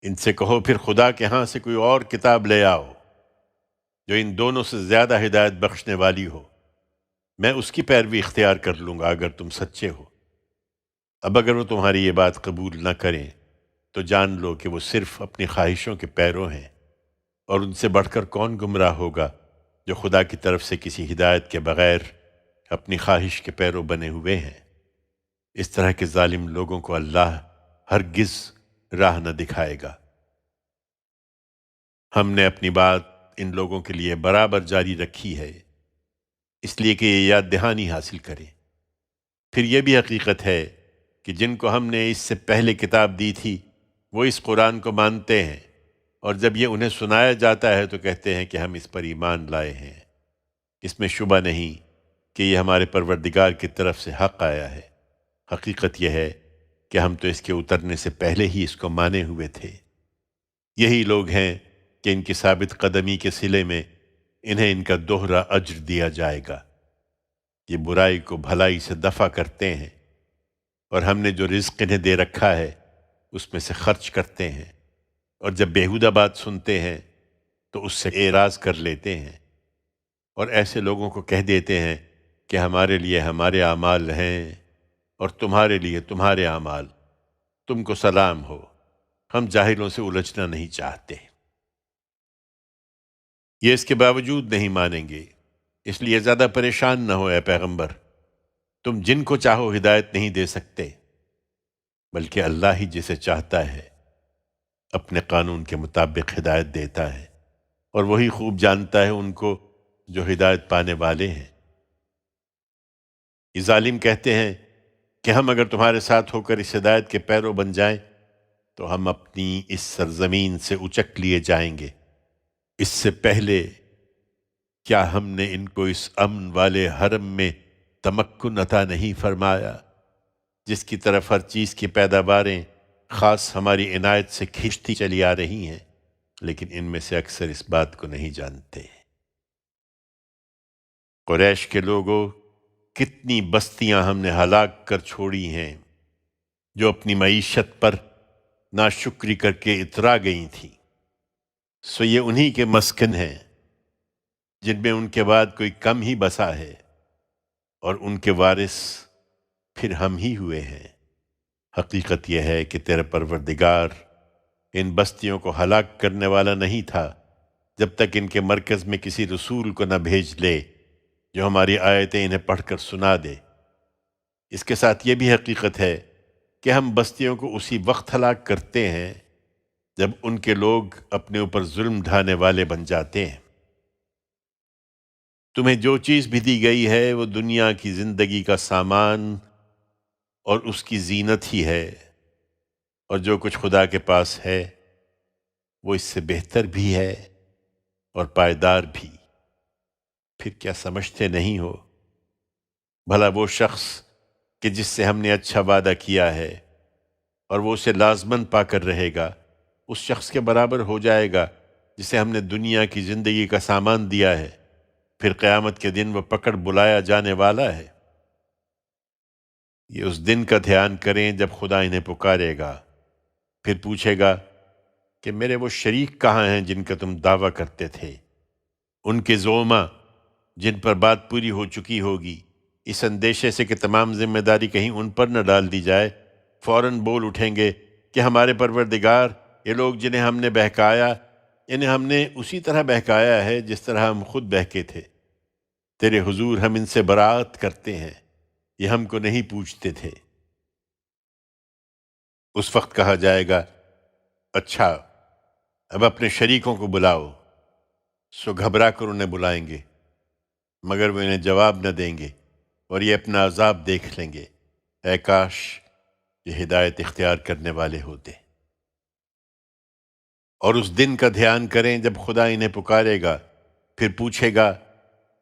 ان سے کہو پھر خدا کے ہاں سے کوئی اور کتاب لے آؤ جو ان دونوں سے زیادہ ہدایت بخشنے والی ہو، میں اس کی پیروی اختیار کر لوں گا اگر تم سچے ہو۔ اب اگر وہ تمہاری یہ بات قبول نہ کریں تو جان لو کہ وہ صرف اپنی خواہشوں کے پیرو ہیں، اور ان سے بڑھ کر کون گمراہ ہوگا جو خدا کی طرف سے کسی ہدایت کے بغیر اپنی خواہش کے پیرو بنے ہوئے ہیں۔ اس طرح کے ظالم لوگوں کو اللہ ہرگز راہ نہ دکھائے گا۔ ہم نے اپنی بات ان لوگوں کے لیے برابر جاری رکھی ہے، اس لیے کہ یہ یاد دہانی حاصل کریں۔ پھر یہ بھی حقیقت ہے کہ جن کو ہم نے اس سے پہلے کتاب دی تھی وہ اس قرآن کو مانتے ہیں، اور جب یہ انہیں سنایا جاتا ہے تو کہتے ہیں کہ ہم اس پر ایمان لائے ہیں۔ اس میں شبہ نہیں کہ یہ ہمارے پروردگار کی طرف سے حق آیا ہے۔ حقیقت یہ ہے کہ ہم تو اس کے اترنے سے پہلے ہی اس کو مانے ہوئے تھے۔ یہی لوگ ہیں کہ ان کی ثابت قدمی کے صلے میں انہیں ان کا دوہرا اجر دیا جائے گا۔ یہ برائی کو بھلائی سے دفع کرتے ہیں، اور ہم نے جو رزق انہیں دے رکھا ہے اس میں سے خرچ کرتے ہیں، اور جب بیہودہ بات سنتے ہیں تو اس سے اعراض کر لیتے ہیں، اور ایسے لوگوں کو کہہ دیتے ہیں کہ ہمارے لیے ہمارے اعمال ہیں اور تمہارے لیے تمہارے اعمال، تم کو سلام ہو، ہم جاہلوں سے الجھنا نہیں چاہتے۔ یہ اس کے باوجود نہیں مانیں گے، اس لیے زیادہ پریشان نہ ہو اے پیغمبر، تم جن کو چاہو ہدایت نہیں دے سکتے، بلکہ اللہ ہی جسے چاہتا ہے اپنے قانون کے مطابق ہدایت دیتا ہے، اور وہی خوب جانتا ہے ان کو جو ہدایت پانے والے ہیں۔ یہ ظالم کہتے ہیں کہ ہم اگر تمہارے ساتھ ہو کر اس ہدایت کے پیرو بن جائیں تو ہم اپنی اس سرزمین سے اچک لیے جائیں گے۔ اس سے پہلے کیا ہم نے ان کو اس امن والے حرم میں تمکن عطا نہیں فرمایا جس کی طرف ہر چیز کی پیداواریں خاص ہماری عنایت سے کھنچتی چلی آ رہی ہیں، لیکن ان میں سے اکثر اس بات کو نہیں جانتے۔ قریش کے لوگوں، کتنی بستیاں ہم نے ہلاک کر چھوڑی ہیں جو اپنی معیشت پر ناشکری کر کے اترا گئی تھیں، سو یہ انہی کے مسکن ہیں جن میں ان کے بعد کوئی کم ہی بسا ہے، اور ان کے وارث پھر ہم ہی ہوئے ہیں۔ حقیقت یہ ہے کہ تیرا پروردگار ان بستیوں کو ہلاک کرنے والا نہیں تھا جب تک ان کے مرکز میں کسی رسول کو نہ بھیج لے جو ہماری آیتیں انہیں پڑھ کر سنا دے۔ اس کے ساتھ یہ بھی حقیقت ہے کہ ہم بستیوں کو اسی وقت ہلاک کرتے ہیں جب ان کے لوگ اپنے اوپر ظلم ڈھانے والے بن جاتے ہیں۔ تمہیں جو چیز بھی دی گئی ہے وہ دنیا کی زندگی کا سامان اور اس کی زینت ہی ہے، اور جو کچھ خدا کے پاس ہے وہ اس سے بہتر بھی ہے اور پائیدار بھی۔ پھر کیا سمجھتے نہیں ہو؟ بھلا وہ شخص کہ جس سے ہم نے اچھا وعدہ کیا ہے اور وہ اسے لازماً پا کر رہے گا، اس شخص کے برابر ہو جائے گا جسے ہم نے دنیا کی زندگی کا سامان دیا ہے، پھر قیامت کے دن وہ پکڑ بلایا جانے والا ہے۔ یہ اس دن کا دھیان کریں جب خدا انہیں پکارے گا، پھر پوچھے گا کہ میرے وہ شریک کہاں ہیں جن کا تم دعویٰ کرتے تھے؟ ان کے زعما جن پر بات پوری ہو چکی ہوگی، اس اندیشے سے کہ تمام ذمہ داری کہیں ان پر نہ ڈال دی جائے، فوراً بول اٹھیں گے کہ ہمارے پروردگار، یہ لوگ جنہیں ہم نے بہکایا، انہیں ہم نے اسی طرح بہکایا ہے جس طرح ہم خود بہکے تھے۔ تیرے حضور ہم ان سے برات کرتے ہیں، یہ ہم کو نہیں پوچھتے تھے۔ اس وقت کہا جائے گا، اچھا اب اپنے شریکوں کو بلاؤ، سو گھبرا کر انہیں بلائیں گے، مگر وہ انہیں جواب نہ دیں گے اور یہ اپنا عذاب دیکھ لیں گے۔ اے کاش یہ ہدایت اختیار کرنے والے ہوتے۔ اور اس دن کا دھیان کریں جب خدا انہیں پکارے گا، پھر پوچھے گا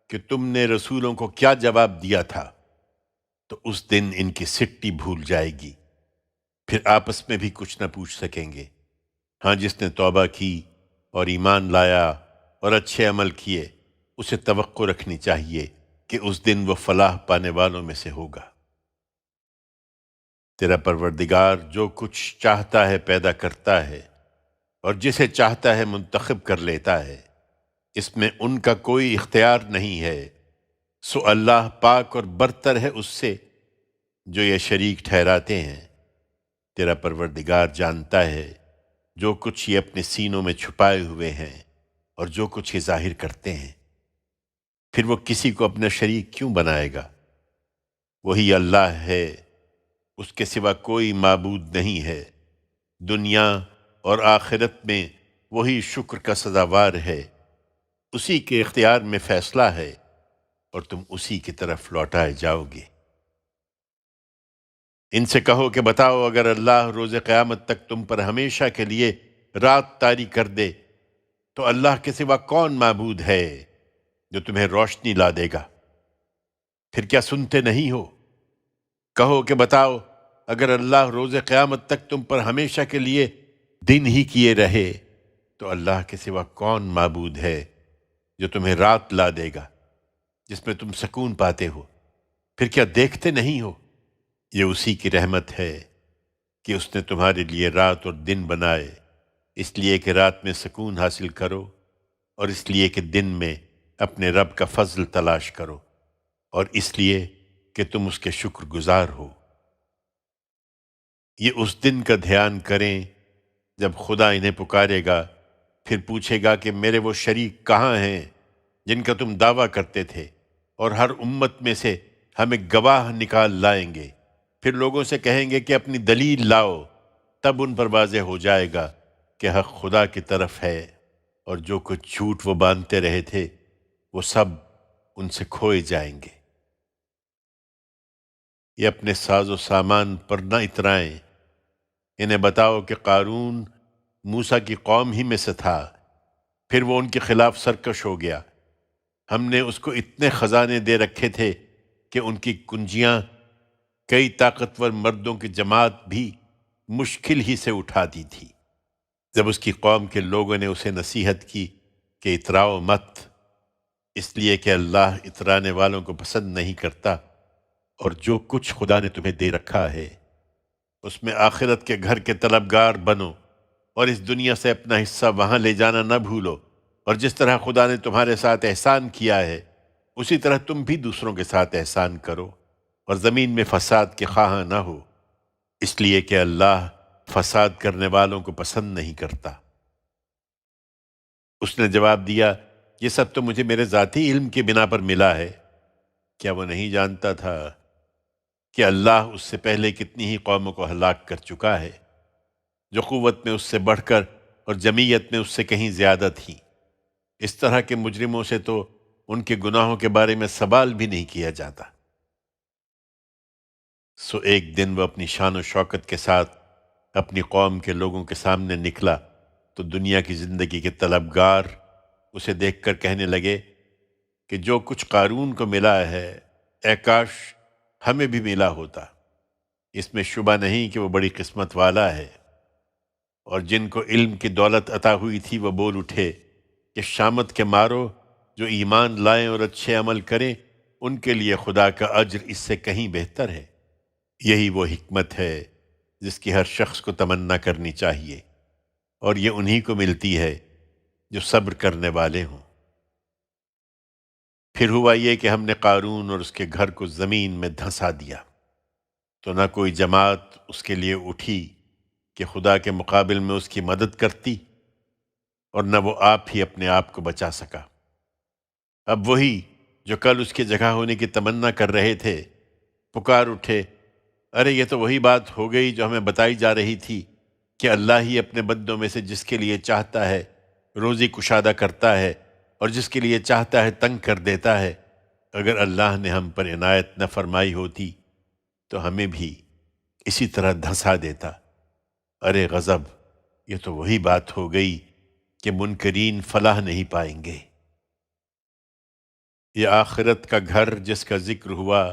کہ تم نے رسولوں کو کیا جواب دیا تھا، تو اس دن ان کی سٹی بھول جائے گی، پھر آپس میں بھی کچھ نہ پوچھ سکیں گے۔ ہاں، جس نے توبہ کی اور ایمان لایا اور اچھے عمل کیے، اسے توقع رکھنی چاہیے کہ اس دن وہ فلاح پانے والوں میں سے ہوگا۔ تیرا پروردگار جو کچھ چاہتا ہے پیدا کرتا ہے، اور جسے چاہتا ہے منتخب کر لیتا ہے، اس میں ان کا کوئی اختیار نہیں ہے۔ سو اللہ پاک اور برتر ہے اس سے جو یہ شریک ٹھہراتے ہیں۔ تیرا پروردگار جانتا ہے جو کچھ یہ اپنے سینوں میں چھپائے ہوئے ہیں اور جو کچھ یہ ظاہر کرتے ہیں۔ پھر وہ کسی کو اپنا شریک کیوں بنائے گا؟ وہی اللہ ہے، اس کے سوا کوئی معبود نہیں ہے۔ دنیا اور آخرت میں وہی شکر کا سزاوار ہے، اسی کے اختیار میں فیصلہ ہے اور تم اسی کی طرف لوٹائے جاؤ گے۔ ان سے کہو کہ بتاؤ، اگر اللہ روز قیامت تک تم پر ہمیشہ کے لیے رات طاری کر دے تو اللہ کے سوا کون معبود ہے جو تمہیں روشنی لا دے گا؟ پھر کیا سنتے نہیں ہو؟ کہو کہ بتاؤ، اگر اللہ روز قیامت تک تم پر ہمیشہ کے لیے دن ہی کیے رہے تو اللہ کے سوا کون معبود ہے جو تمہیں رات لا دے گا جس میں تم سکون پاتے ہو؟ پھر کیا دیکھتے نہیں ہو؟ یہ اسی کی رحمت ہے کہ اس نے تمہارے لیے رات اور دن بنائے، اس لیے کہ رات میں سکون حاصل کرو اور اس لیے کہ دن میں اپنے رب کا فضل تلاش کرو اور اس لیے کہ تم اس کے شکر گزار ہو۔ یہ اس دن کا دھیان کریں جب خدا انہیں پکارے گا، پھر پوچھے گا کہ میرے وہ شریک کہاں ہیں جن کا تم دعویٰ کرتے تھے، اور ہر امت میں سے ہم ایک گواہ نکال لائیں گے۔ پھر لوگوں سے کہیں گے کہ اپنی دلیل لاؤ، تب ان پر واضح ہو جائے گا کہ حق خدا کی طرف ہے، اور جو کچھ جھوٹ وہ باندھتے رہے تھے وہ سب ان سے کھوئے جائیں گے۔ یہ اپنے ساز و سامان پر نہ اترائیں، انہیں بتاؤ کہ قارون موسیٰ کی قوم ہی میں سے تھا، پھر وہ ان کے خلاف سرکش ہو گیا۔ ہم نے اس کو اتنے خزانے دے رکھے تھے کہ ان کی کنجیاں کئی طاقتور مردوں کی جماعت بھی مشکل ہی سے اٹھا دی تھی۔ جب اس کی قوم کے لوگوں نے اسے نصیحت کی کہ اتراؤ مت، اس لیے کہ اللہ اترانے والوں کو پسند نہیں کرتا، اور جو کچھ خدا نے تمہیں دے رکھا ہے اس میں آخرت کے گھر کے طلبگار بنو، اور اس دنیا سے اپنا حصہ وہاں لے جانا نہ بھولو، اور جس طرح خدا نے تمہارے ساتھ احسان کیا ہے اسی طرح تم بھی دوسروں کے ساتھ احسان کرو، اور زمین میں فساد کے خواہاں نہ ہو، اس لیے کہ اللہ فساد کرنے والوں کو پسند نہیں کرتا۔ اس نے جواب دیا، یہ سب تو مجھے میرے ذاتی علم کی بنا پر ملا ہے۔ کیا وہ نہیں جانتا تھا کہ اللہ اس سے پہلے کتنی ہی قوموں کو ہلاک کر چکا ہے جو قوت میں اس سے بڑھ کر اور جمعیت میں اس سے کہیں زیادہ تھیں؟ اس طرح کے مجرموں سے تو ان کے گناہوں کے بارے میں سوال بھی نہیں کیا جاتا۔ سو ایک دن وہ اپنی شان و شوکت کے ساتھ اپنی قوم کے لوگوں کے سامنے نکلا تو دنیا کی زندگی کے طلبگار اسے دیکھ کر کہنے لگے کہ جو کچھ قارون کو ملا ہے، اے کاش ہمیں بھی ملا ہوتا۔ اس میں شبہ نہیں کہ وہ بڑی قسمت والا ہے۔ اور جن کو علم کی دولت عطا ہوئی تھی وہ بول اٹھے کہ شامت کے مارو، جو ایمان لائیں اور اچھے عمل کریں ان کے لیے خدا کا اجر اس سے کہیں بہتر ہے۔ یہی وہ حکمت ہے جس کی ہر شخص کو تمنا کرنی چاہیے، اور یہ انہی کو ملتی ہے جو صبر کرنے والے ہوں۔ پھر ہوا یہ کہ ہم نے قارون اور اس کے گھر کو زمین میں دھنسا دیا، تو نہ کوئی جماعت اس کے لیے اٹھی کہ خدا کے مقابل میں اس کی مدد کرتی، اور نہ وہ آپ ہی اپنے آپ کو بچا سکا۔ اب وہی جو کل اس کی جگہ ہونے کی تمنا کر رہے تھے پکار اٹھے، ارے یہ تو وہی بات ہو گئی جو ہمیں بتائی جا رہی تھی کہ اللہ ہی اپنے بندوں میں سے جس کے لیے چاہتا ہے روزی کشادہ کرتا ہے اور جس کے لیے چاہتا ہے تنگ کر دیتا ہے۔ اگر اللہ نے ہم پر عنایت نہ فرمائی ہوتی تو ہمیں بھی اسی طرح دھنسا دیتا۔ ارے غضب، یہ تو وہی بات ہو گئی کہ منکرین فلاح نہیں پائیں گے۔ یہ آخرت کا گھر جس کا ذکر ہوا،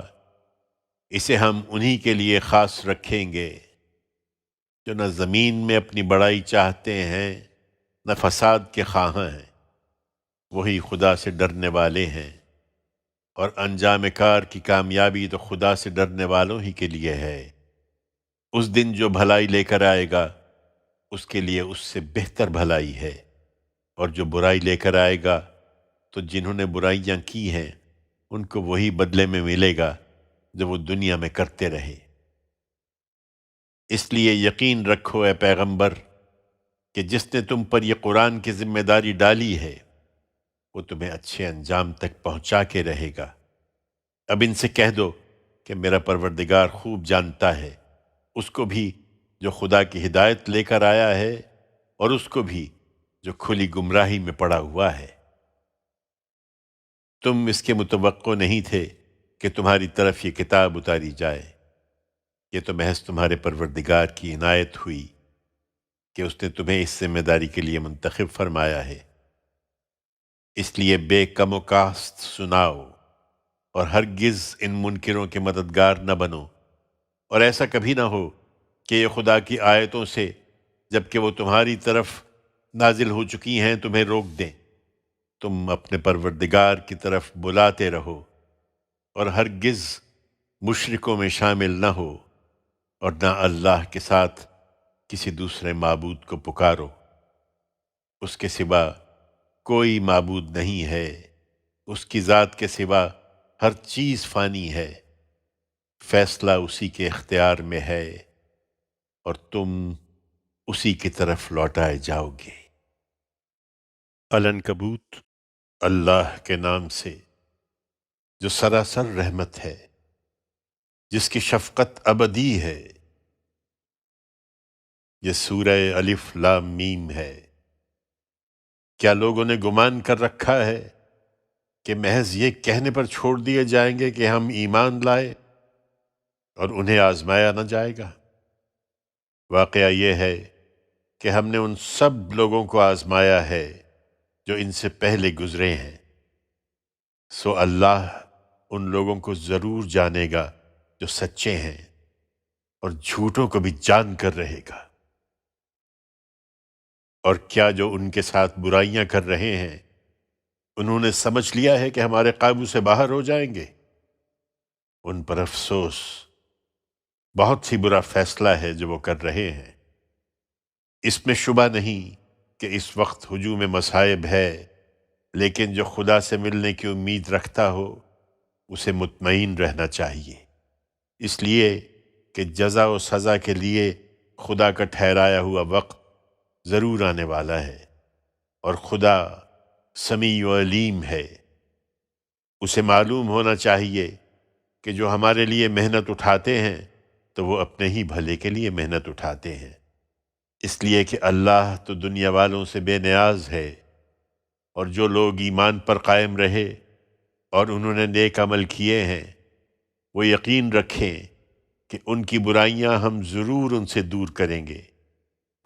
اسے ہم انہی کے لیے خاص رکھیں گے جو نہ زمین میں اپنی بڑائی چاہتے ہیں نہ فساد کے خواہاں ہیں، وہی خدا سے ڈرنے والے ہیں، اور انجام کار کی کامیابی تو خدا سے ڈرنے والوں ہی کے لیے ہے۔ اس دن جو بھلائی لے کر آئے گا اس کے لیے اس سے بہتر بھلائی ہے، اور جو برائی لے کر آئے گا تو جنہوں نے برائیاں کی ہیں ان کو وہی بدلے میں ملے گا جو وہ دنیا میں کرتے رہے۔ اس لیے یقین رکھو اے پیغمبر کہ جس نے تم پر یہ قرآن کی ذمہ داری ڈالی ہے وہ تمہیں اچھے انجام تک پہنچا کے رہے گا۔ اب ان سے کہہ دو کہ میرا پروردگار خوب جانتا ہے اس کو بھی جو خدا کی ہدایت لے کر آیا ہے اور اس کو بھی جو کھلی گمراہی میں پڑا ہوا ہے۔ تم اس کے متوقع نہیں تھے کہ تمہاری طرف یہ کتاب اتاری جائے، یہ تو محض تمہارے پروردگار کی عنایت ہوئی کہ اس نے تمہیں اس ذمہ داری کے لیے منتخب فرمایا ہے۔ اس لیے بے کم و کاست سناؤ اور ہرگز ان منکروں کے مددگار نہ بنو، اور ایسا کبھی نہ ہو کہ یہ خدا کی آیتوں سے جبکہ وہ تمہاری طرف نازل ہو چکی ہیں تمہیں روک دیں۔ تم اپنے پروردگار کی طرف بلاتے رہو اور ہرگز مشرکوں میں شامل نہ ہو، اور نہ اللہ کے ساتھ کسی دوسرے معبود کو پکارو۔ اس کے سوا کوئی معبود نہیں ہے، اس کی ذات کے سوا ہر چیز فانی ہے، فیصلہ اسی کے اختیار میں ہے اور تم اسی کی طرف لوٹائے جاؤ گے۔ العنکبوت، اللہ کے نام سے جو سراسر رحمت ہے، جس کی شفقت ابدی ہے۔ یہ سورہ الف لام میم ہے۔ کیا لوگوں نے گمان کر رکھا ہے کہ محض یہ کہنے پر چھوڑ دیے جائیں گے کہ ہم ایمان لائے اور انہیں آزمایا نہ جائے گا؟ واقعہ یہ ہے کہ ہم نے ان سب لوگوں کو آزمایا ہے جو ان سے پہلے گزرے ہیں، سو اللہ ان لوگوں کو ضرور جانے گا جو سچے ہیں، اور جھوٹوں کو بھی جان کر رہے گا۔ اور کیا جو ان کے ساتھ برائیاں کر رہے ہیں انہوں نے سمجھ لیا ہے کہ ہمارے قابو سے باہر ہو جائیں گے؟ ان پر افسوس، بہت ہی برا فیصلہ ہے جو وہ کر رہے ہیں۔ اس میں شبہ نہیں کہ اس وقت ہجوم مصائب ہے، لیکن جو خدا سے ملنے کی امید رکھتا ہو اسے مطمئن رہنا چاہیے، اس لیے کہ جزا و سزا کے لیے خدا کا ٹھہرایا ہوا وقت ضرور آنے والا ہے، اور خدا سمیع و علیم ہے۔ اسے معلوم ہونا چاہیے کہ جو ہمارے لیے محنت اٹھاتے ہیں تو وہ اپنے ہی بھلے کے لیے محنت اٹھاتے ہیں، اس لیے کہ اللہ تو دنیا والوں سے بے نیاز ہے۔ اور جو لوگ ایمان پر قائم رہے اور انہوں نے نیک عمل کیے ہیں وہ یقین رکھیں کہ ان کی برائیاں ہم ضرور ان سے دور کریں گے،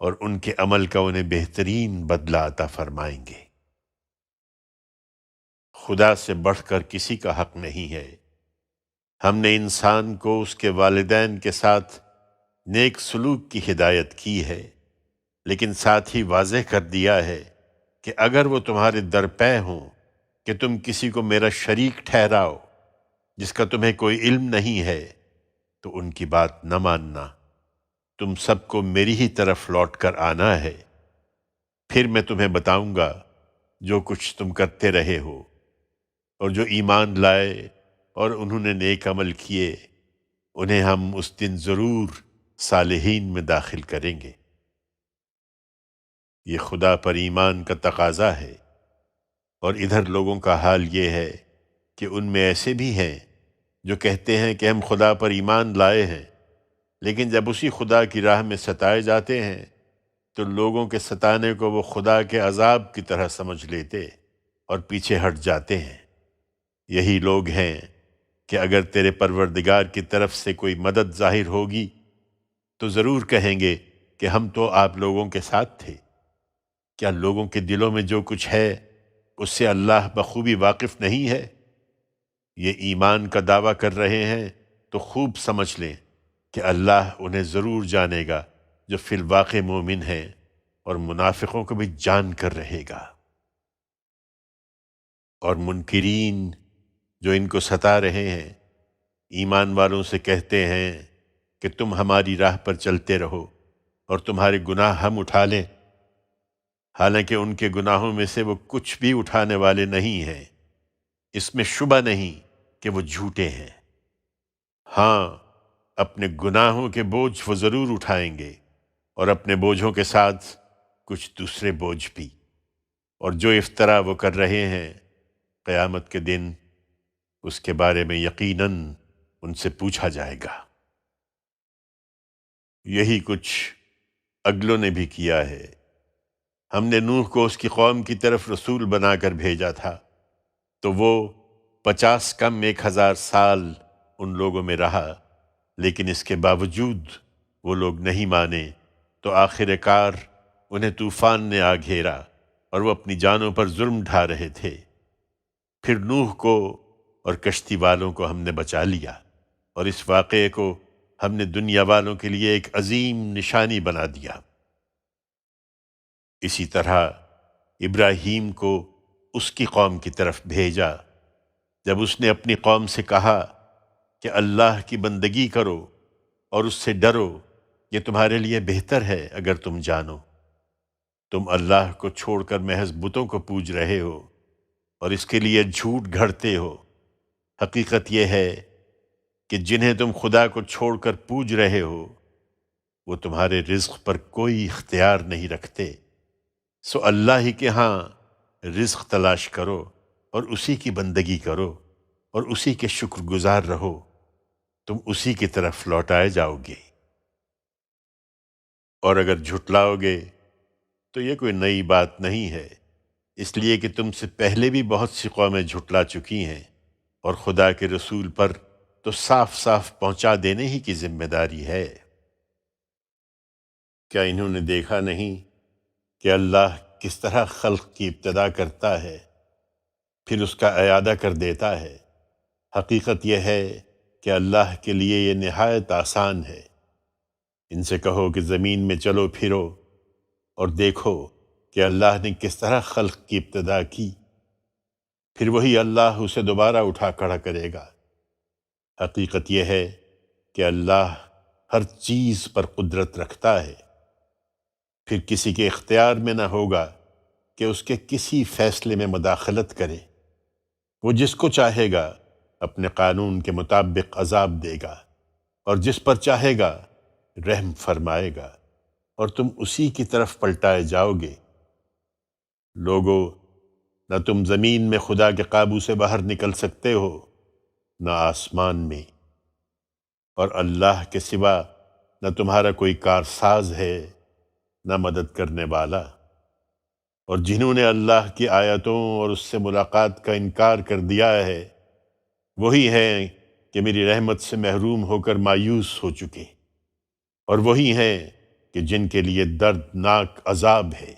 اور ان کے عمل کا انہیں بہترین بدلہ عطا فرمائیں گے۔ خدا سے بڑھ کر کسی کا حق نہیں ہے۔ ہم نے انسان کو اس کے والدین کے ساتھ نیک سلوک کی ہدایت کی ہے، لیکن ساتھ ہی واضح کر دیا ہے کہ اگر وہ تمہارے درپے ہوں کہ تم کسی کو میرا شریک ٹھہراؤ جس کا تمہیں کوئی علم نہیں ہے تو ان کی بات نہ ماننا۔ تم سب کو میری ہی طرف لوٹ کر آنا ہے، پھر میں تمہیں بتاؤں گا جو کچھ تم کرتے رہے ہو۔ اور جو ایمان لائے اور انہوں نے نیک عمل کیے انہیں ہم اس دن ضرور صالحین میں داخل کریں گے۔ یہ خدا پر ایمان کا تقاضا ہے، اور ادھر لوگوں کا حال یہ ہے کہ ان میں ایسے بھی ہیں جو کہتے ہیں کہ ہم خدا پر ایمان لائے ہیں، لیکن جب اسی خدا کی راہ میں ستائے جاتے ہیں تو لوگوں کے ستانے کو وہ خدا کے عذاب کی طرح سمجھ لیتے اور پیچھے ہٹ جاتے ہیں۔ یہی لوگ ہیں کہ اگر تیرے پروردگار کی طرف سے کوئی مدد ظاہر ہوگی تو ضرور کہیں گے کہ ہم تو آپ لوگوں کے ساتھ تھے۔ کیا لوگوں کے دلوں میں جو کچھ ہے اس سے اللہ بخوبی واقف نہیں ہے؟ یہ ایمان کا دعویٰ کر رہے ہیں تو خوب سمجھ لیں کہ اللہ انہیں ضرور جانے گا جو فی الواقع مومن ہیں، اور منافقوں کو بھی جان کر رہے گا۔ اور منکرین جو ان کو ستا رہے ہیں ایمان والوں سے کہتے ہیں کہ تم ہماری راہ پر چلتے رہو اور تمہارے گناہ ہم اٹھا لیں، حالانکہ ان کے گناہوں میں سے وہ کچھ بھی اٹھانے والے نہیں ہیں، اس میں شبہ نہیں کہ وہ جھوٹے ہیں۔ ہاں، اپنے گناہوں کے بوجھ وہ ضرور اٹھائیں گے، اور اپنے بوجھوں کے ساتھ کچھ دوسرے بوجھ بھی، اور جو افطرا وہ کر رہے ہیں قیامت کے دن اس کے بارے میں یقیناً ان سے پوچھا جائے گا۔ یہی کچھ اگلوں نے بھی کیا ہے۔ ہم نے نوح کو اس کی قوم کی طرف رسول بنا کر بھیجا تھا، تو وہ 50 کم 1000 سال ان لوگوں میں رہا، لیکن اس کے باوجود وہ لوگ نہیں مانے، تو آخر کار انہیں طوفان نے آ گھیرا اور وہ اپنی جانوں پر ظلم ڈھا رہے تھے۔ پھر نوح کو اور کشتی والوں کو ہم نے بچا لیا، اور اس واقعے کو ہم نے دنیا والوں کے لیے ایک عظیم نشانی بنا دیا۔ اسی طرح ابراہیم کو اس کی قوم کی طرف بھیجا جب اس نے اپنی قوم سے کہا کہ اللہ کی بندگی کرو اور اس سے ڈرو، یہ تمہارے لیے بہتر ہے اگر تم جانو۔ تم اللہ کو چھوڑ کر محض بتوں کو پوج رہے ہو اور اس کے لیے جھوٹ گھڑتے ہو۔ حقیقت یہ ہے کہ جنہیں تم خدا کو چھوڑ کر پوج رہے ہو وہ تمہارے رزق پر کوئی اختیار نہیں رکھتے، سو اللہ ہی کے ہاں رزق تلاش کرو اور اسی کی بندگی کرو اور اسی کے شکر گزار رہو، تم اسی کی طرف لوٹائے جاؤ گے۔ اور اگر جھٹلاؤ گے تو یہ کوئی نئی بات نہیں ہے، اس لیے کہ تم سے پہلے بھی بہت سی قومیں جھٹلا چکی ہیں، اور خدا کے رسول پر تو صاف صاف پہنچا دینے ہی کی ذمہ داری ہے۔ کیا انہوں نے دیکھا نہیں کہ اللہ کس طرح خلق کی ابتدا کرتا ہے پھر اس کا اعادہ کر دیتا ہے؟ حقیقت یہ ہے کہ اللہ کے لیے یہ نہایت آسان ہے۔ ان سے کہو کہ زمین میں چلو پھرو اور دیکھو کہ اللہ نے کس طرح خلق کی ابتدا کی، پھر وہی اللہ اسے دوبارہ اٹھا کھڑا کرے گا۔ حقیقت یہ ہے کہ اللہ ہر چیز پر قدرت رکھتا ہے، پھر کسی کے اختیار میں نہ ہوگا کہ اس کے کسی فیصلے میں مداخلت کرے۔ وہ جس کو چاہے گا اپنے قانون کے مطابق عذاب دے گا، اور جس پر چاہے گا رحم فرمائے گا، اور تم اسی کی طرف پلٹائے جاؤ گے۔ لوگو، نہ تم زمین میں خدا کے قابو سے باہر نکل سکتے ہو، نہ آسمان میں، اور اللہ کے سوا نہ تمہارا کوئی کارساز ہے نہ مدد کرنے والا۔ اور جنہوں نے اللہ کی آیتوں اور اس سے ملاقات کا انکار کر دیا ہے وہی ہیں کہ میری رحمت سے محروم ہو کر مایوس ہو چکے، اور وہی ہیں کہ جن کے لیے دردناک عذاب ہے۔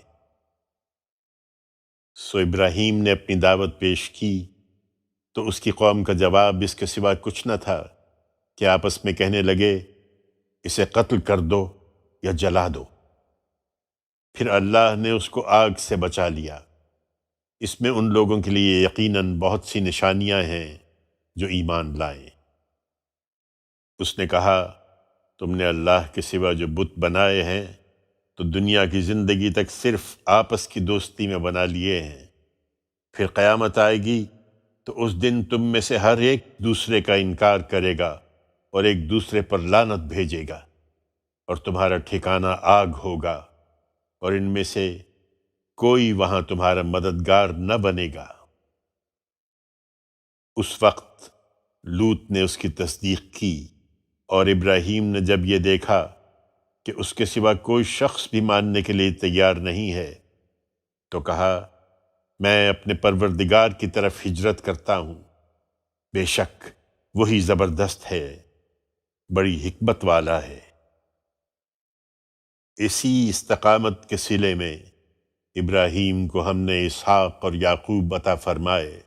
سو ابراہیم نے اپنی دعوت پیش کی تو اس کی قوم کا جواب اس کے سوا کچھ نہ تھا کہ آپس میں کہنے لگے، اسے قتل کر دو یا جلا دو۔ پھر اللہ نے اس کو آگ سے بچا لیا۔ اس میں ان لوگوں کے لیے یقیناً بہت سی نشانیاں ہیں جو ایمان لائیں۔ اس نے کہا، تم نے اللہ کے سوا جو بت بنائے ہیں تو دنیا کی زندگی تک صرف آپس کی دوستی میں بنا لیے ہیں، پھر قیامت آئے گی تو اس دن تم میں سے ہر ایک دوسرے کا انکار کرے گا اور ایک دوسرے پر لعنت بھیجے گا، اور تمہارا ٹھکانہ آگ ہوگا، اور ان میں سے کوئی وہاں تمہارا مددگار نہ بنے گا۔ اس وقت لوط نے اس کی تصدیق کی، اور ابراہیم نے جب یہ دیکھا کہ اس کے سوا کوئی شخص بھی ماننے کے لیے تیار نہیں ہے تو کہا، میں اپنے پروردگار کی طرف ہجرت کرتا ہوں، بے شک وہی زبردست ہے، بڑی حکمت والا ہے۔ اسی استقامت کے صلے میں ابراہیم کو ہم نے اسحاق اور یعقوب عطا فرمائے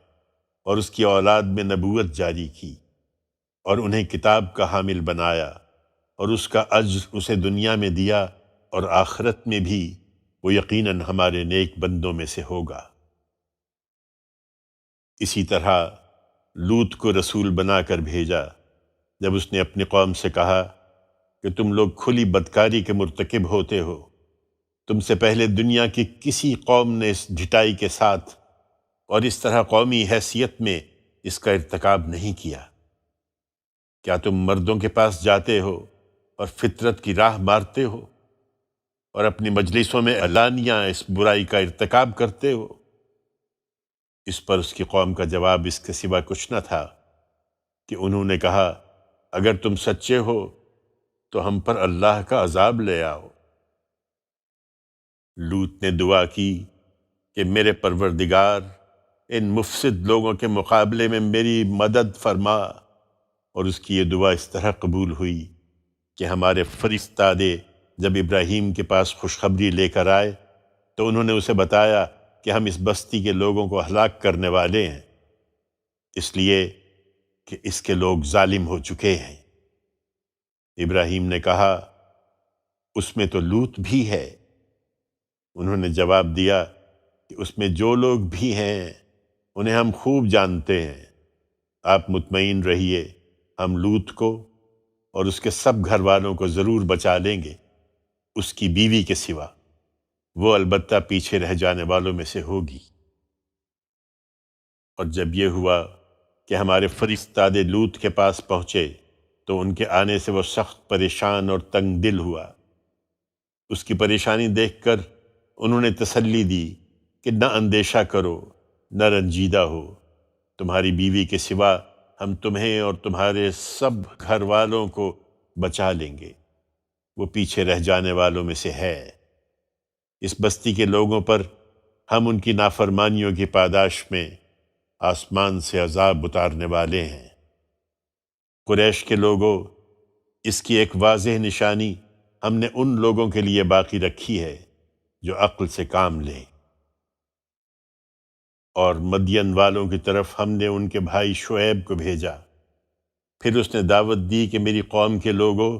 اور اس کی اولاد میں نبوت جاری کی، اور انہیں کتاب کا حامل بنایا، اور اس کا اجر اسے دنیا میں دیا، اور آخرت میں بھی وہ یقیناً ہمارے نیک بندوں میں سے ہوگا۔ اسی طرح لوط کو رسول بنا کر بھیجا جب اس نے اپنی قوم سے کہا کہ تم لوگ کھلی بدکاری کے مرتکب ہوتے ہو۔ تم سے پہلے دنیا کی کسی قوم نے اس ڈھٹائی کے ساتھ اور اس طرح قومی حیثیت میں اس کا ارتکاب نہیں کیا۔ کیا تم مردوں کے پاس جاتے ہو اور فطرت کی راہ مارتے ہو اور اپنی مجلسوں میں علانیہ اس برائی کا ارتکاب کرتے ہو؟ اس پر اس کی قوم کا جواب اس کے سوا کچھ نہ تھا کہ انہوں نے کہا، اگر تم سچے ہو تو ہم پر اللہ کا عذاب لے آؤ۔ لوط نے دعا کی کہ میرے پروردگار، ان مفسد لوگوں کے مقابلے میں میری مدد فرما، اور اس کی یہ دعا اس طرح قبول ہوئی کہ ہمارے فرشتادے جب ابراہیم کے پاس خوشخبری لے کر آئے تو انہوں نے اسے بتایا کہ ہم اس بستی کے لوگوں کو ہلاک کرنے والے ہیں، اس لیے کہ اس کے لوگ ظالم ہو چکے ہیں۔ ابراہیم نے کہا، اس میں تو لوط بھی ہے۔ انہوں نے جواب دیا کہ اس میں جو لوگ بھی ہیں انہیں ہم خوب جانتے ہیں، آپ مطمئن رہیے، ہم لوط کو اور اس کے سب گھر والوں کو ضرور بچا لیں گے، اس کی بیوی کے سوا، وہ البتہ پیچھے رہ جانے والوں میں سے ہوگی۔ اور جب یہ ہوا کہ ہمارے فرشتادے لوط کے پاس پہنچے تو ان کے آنے سے وہ سخت پریشان اور تنگ دل ہوا۔ اس کی پریشانی دیکھ کر انہوں نے تسلی دی کہ نہ اندیشہ کرو، نہ رنجیدہ ہو، تمہاری بیوی کے سوا ہم تمہیں اور تمہارے سب گھر والوں کو بچا لیں گے، وہ پیچھے رہ جانے والوں میں سے ہے۔ اس بستی کے لوگوں پر ہم ان کی نافرمانیوں کی پاداش میں آسمان سے عذاب اتارنے والے ہیں۔ قریش کے لوگوں، اس کی ایک واضح نشانی ہم نے ان لوگوں کے لیے باقی رکھی ہے جو عقل سے کام لیں۔ اور مدین والوں کی طرف ہم نے ان کے بھائی شعیب کو بھیجا، پھر اس نے دعوت دی کہ میری قوم کے لوگوں،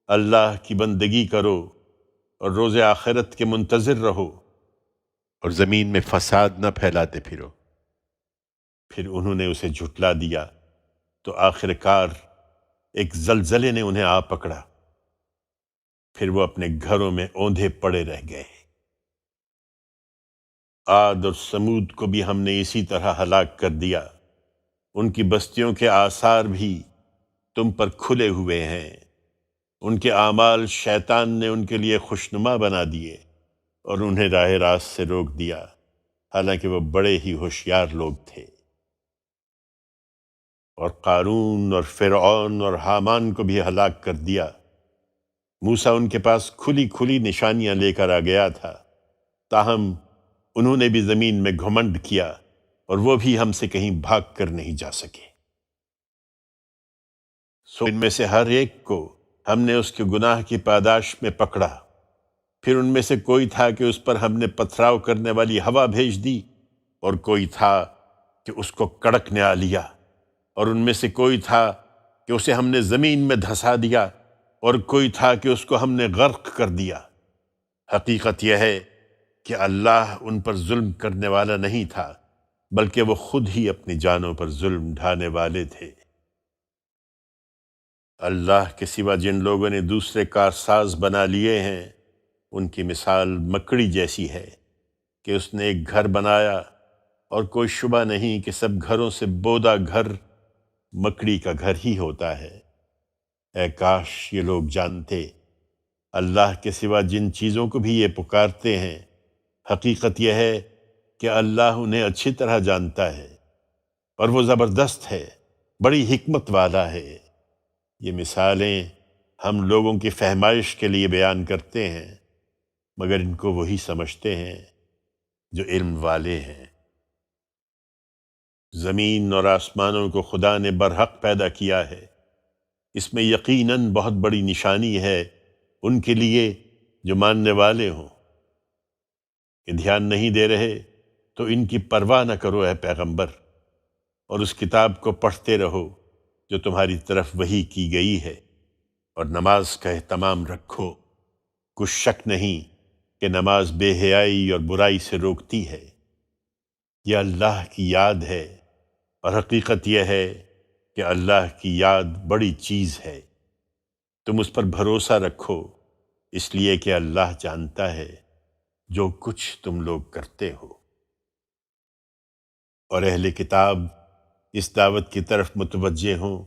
اللہ کی بندگی کرو اور روز آخرت کے منتظر رہو اور زمین میں فساد نہ پھیلاتے پھرو۔ پھر انہوں نے اسے جھٹلا دیا تو آخر کار ایک زلزلے نے انہیں آ پکڑا، پھر وہ اپنے گھروں میں اوندھے پڑے رہ گئے۔ عاد اور سمود کو بھی ہم نے اسی طرح ہلاک کر دیا، ان کی بستیوں کے آثار بھی تم پر کھلے ہوئے ہیں، ان کے اعمال شیطان نے ان کے لیے خوشنما بنا دیے اور انہیں راہ راست سے روک دیا، حالانکہ وہ بڑے ہی ہوشیار لوگ تھے۔ اور قارون اور فرعون اور حامان کو بھی ہلاک کر دیا۔ موسیٰ ان کے پاس کھلی کھلی نشانیاں لے کر آ گیا تھا، تاہم انہوں نے بھی زمین میں گھمنڈ کیا اور وہ بھی ہم سے کہیں بھاگ کر نہیں جا سکے۔ سو ان میں سے ہر ایک کو ہم نے اس کے گناہ کی پاداش میں پکڑا۔ پھر ان میں سے کوئی تھا کہ اس پر ہم نے پتھراؤ کرنے والی ہوا بھیج دی، اور کوئی تھا کہ اس کو کڑک نے آ لیا، اور ان میں سے کوئی تھا کہ اسے ہم نے زمین میں دھسا دیا، اور کوئی تھا کہ اس کو ہم نے غرق کر دیا۔ حقیقت یہ ہے کہ اللہ ان پر ظلم کرنے والا نہیں تھا، بلکہ وہ خود ہی اپنی جانوں پر ظلم ڈھانے والے تھے۔ اللہ کے سوا جن لوگوں نے دوسرے کارساز بنا لیے ہیں، ان کی مثال مکڑی جیسی ہے کہ اس نے ایک گھر بنایا، اور کوئی شبہ نہیں کہ سب گھروں سے بودا گھر مکڑی کا گھر ہی ہوتا ہے۔ اے کاش یہ لوگ جانتے، اللہ کے سوا جن چیزوں کو بھی یہ پکارتے ہیں، حقیقت یہ ہے کہ اللہ انہیں اچھی طرح جانتا ہے، اور وہ زبردست ہے، بڑی حکمت والا ہے۔ یہ مثالیں ہم لوگوں کی فہمائش کے لیے بیان کرتے ہیں، مگر ان کو وہی سمجھتے ہیں جو علم والے ہیں۔ زمین اور آسمانوں کو خدا نے برحق پیدا کیا ہے، اس میں یقیناً بہت بڑی نشانی ہے ان کے لیے جو ماننے والے ہوں۔ کہ دھیان نہیں دے رہے تو ان کی پرواہ نہ کرو اے پیغمبر، اور اس کتاب کو پڑھتے رہو جو تمہاری طرف وحی کی گئی ہے، اور نماز کا اہتمام رکھو، کچھ شک نہیں کہ نماز بے حیائی اور برائی سے روکتی ہے۔ یہ اللہ کی یاد ہے، اور حقیقت یہ ہے کہ اللہ کی یاد بڑی چیز ہے۔ تم اس پر بھروسہ رکھو، اس لیے کہ اللہ جانتا ہے جو کچھ تم لوگ کرتے ہو۔ اور اہل کتاب اس دعوت کی طرف متوجہ ہوں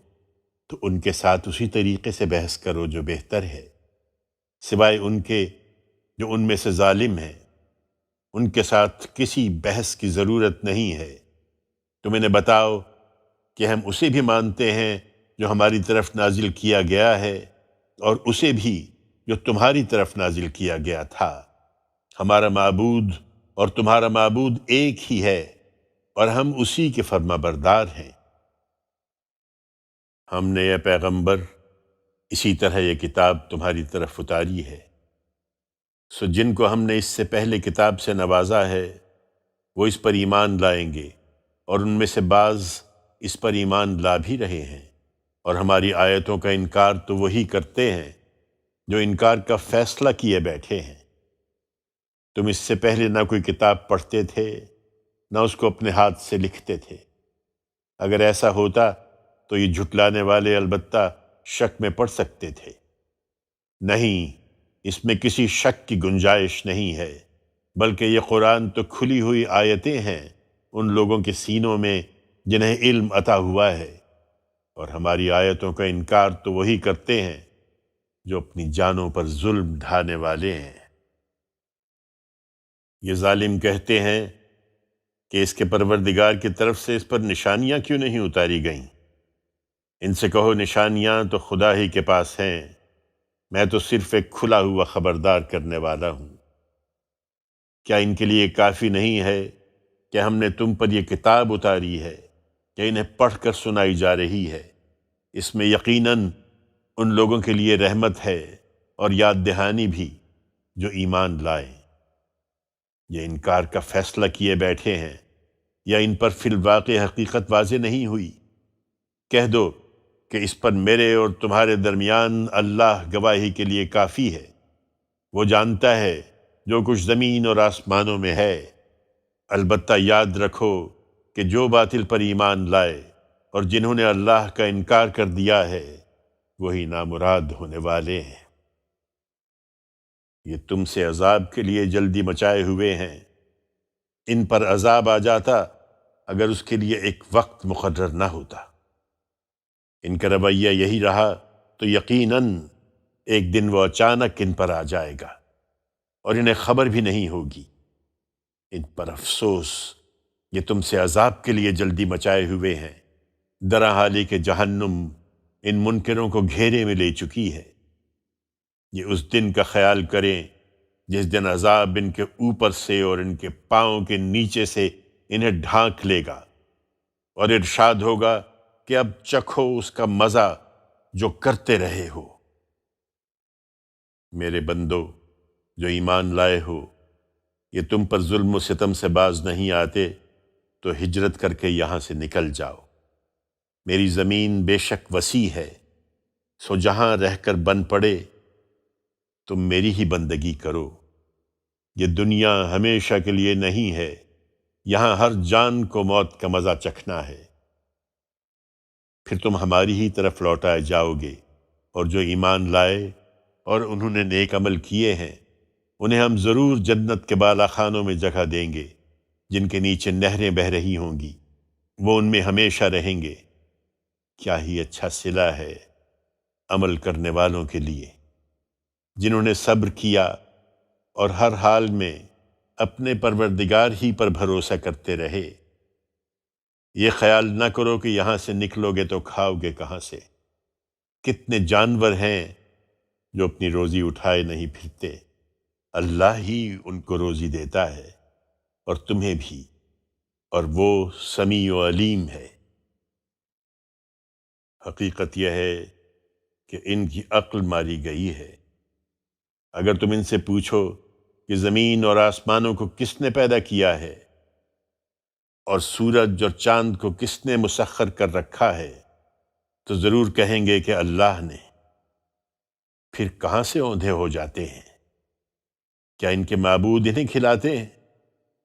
تو ان کے ساتھ اسی طریقے سے بحث کرو جو بہتر ہے، سوائے ان کے جو ان میں سے ظالم ہیں، ان کے ساتھ کسی بحث کی ضرورت نہیں ہے۔ تم انہیں بتاؤ کہ ہم اسے بھی مانتے ہیں جو ہماری طرف نازل کیا گیا ہے، اور اسے بھی جو تمہاری طرف نازل کیا گیا تھا۔ ہمارا معبود اور تمہارا معبود ایک ہی ہے، اور ہم اسی کے فرما بردار ہیں۔ ہم نے یہ پیغمبر اسی طرح یہ کتاب تمہاری طرف اتاری ہے، سو جن کو ہم نے اس سے پہلے کتاب سے نوازا ہے وہ اس پر ایمان لائیں گے، اور ان میں سے بعض اس پر ایمان لا بھی رہے ہیں، اور ہماری آیتوں کا انکار تو وہی کرتے ہیں جو انکار کا فیصلہ کیے بیٹھے ہیں۔ تم اس سے پہلے نہ کوئی کتاب پڑھتے تھے، نہ اس کو اپنے ہاتھ سے لکھتے تھے۔ اگر ایسا ہوتا تو یہ جھٹلانے والے البتہ شک میں پڑ سکتے تھے۔ نہیں، اس میں کسی شک کی گنجائش نہیں ہے، بلکہ یہ قرآن تو کھلی ہوئی آیتیں ہیں ان لوگوں کے سینوں میں جنہیں علم عطا ہوا ہے، اور ہماری آیتوں کا انکار تو وہی کرتے ہیں جو اپنی جانوں پر ظلم ڈھانے والے ہیں۔ یہ ظالم کہتے ہیں کہ اس کے پروردگار کی طرف سے اس پر نشانیاں کیوں نہیں اتاری گئیں؟ ان سے کہو نشانیاں تو خدا ہی کے پاس ہیں، میں تو صرف ایک کھلا ہوا خبردار کرنے والا ہوں۔ کیا ان کے لیے کافی نہیں ہے کہ ہم نے تم پر یہ کتاب اتاری ہے کہ انہیں پڑھ کر سنائی جا رہی ہے؟ اس میں یقیناً ان لوگوں کے لیے رحمت ہے اور یاد دہانی بھی جو ایمان لائیں۔ یہ انکار کا فیصلہ کیے بیٹھے ہیں، یا ان پر فی الواقع حقیقت واضح نہیں ہوئی؟ کہہ دو کہ اس پر میرے اور تمہارے درمیان اللہ گواہی کے لیے کافی ہے۔ وہ جانتا ہے جو کچھ زمین اور آسمانوں میں ہے۔ البتہ یاد رکھو کہ جو باطل پر ایمان لائے اور جنہوں نے اللہ کا انکار کر دیا ہے وہی نامراد ہونے والے ہیں۔ یہ تم سے عذاب کے لیے جلدی مچائے ہوئے ہیں، ان پر عذاب آ جاتا اگر اس کے لیے ایک وقت مقرر نہ ہوتا۔ ان کا رویہ یہی رہا تو یقیناً ایک دن وہ اچانک ان پر آ جائے گا اور انہیں خبر بھی نہیں ہوگی۔ ان پر افسوس، یہ تم سے عذاب کے لیے جلدی مچائے ہوئے ہیں، درا حالی کہ جہنم ان منکروں کو گھیرے میں لے چکی ہے۔ یہ اس دن کا خیال کریں جس دن عذاب ان کے اوپر سے اور ان کے پاؤں کے نیچے سے انہیں ڈھانک لے گا، اور ارشاد ہوگا کہ اب چکھو اس کا مزہ جو کرتے رہے ہو۔ میرے بندو جو ایمان لائے ہو، یہ تم پر ظلم و ستم سے باز نہیں آتے تو ہجرت کر کے یہاں سے نکل جاؤ۔ میری زمین بے شک وسیع ہے، سو جہاں رہ کر بن پڑے تم میری ہی بندگی کرو۔ یہ دنیا ہمیشہ کے لیے نہیں ہے، یہاں ہر جان کو موت کا مزہ چکھنا ہے۔ پھر تم ہماری ہی طرف لوٹائے جاؤ گے، اور جو ایمان لائے اور انہوں نے نیک عمل کیے ہیں انہیں ہم ضرور جنت کے بالا خانوں میں جگہ دیں گے جن کے نیچے نہریں بہہ رہی ہوں گی، وہ ان میں ہمیشہ رہیں گے۔ کیا ہی اچھا صلہ ہے عمل کرنے والوں کے لیے جنہوں نے صبر کیا اور ہر حال میں اپنے پروردگار ہی پر بھروسہ کرتے رہے۔ یہ خیال نہ کرو کہ یہاں سے نکلو گے تو کھاؤ گے کہاں سے۔ کتنے جانور ہیں جو اپنی روزی اٹھائے نہیں پھرتے، اللہ ہی ان کو روزی دیتا ہے اور تمہیں بھی، اور وہ سمیع و علیم ہے۔ حقیقت یہ ہے کہ ان کی عقل ماری گئی ہے۔ اگر تم ان سے پوچھو کہ زمین اور آسمانوں کو کس نے پیدا کیا ہے اور سورج اور چاند کو کس نے مسخر کر رکھا ہے، تو ضرور کہیں گے کہ اللہ نے۔ پھر کہاں سے اوندھے ہو جاتے ہیں؟ کیا ان کے معبود انہیں کھلاتے ہیں؟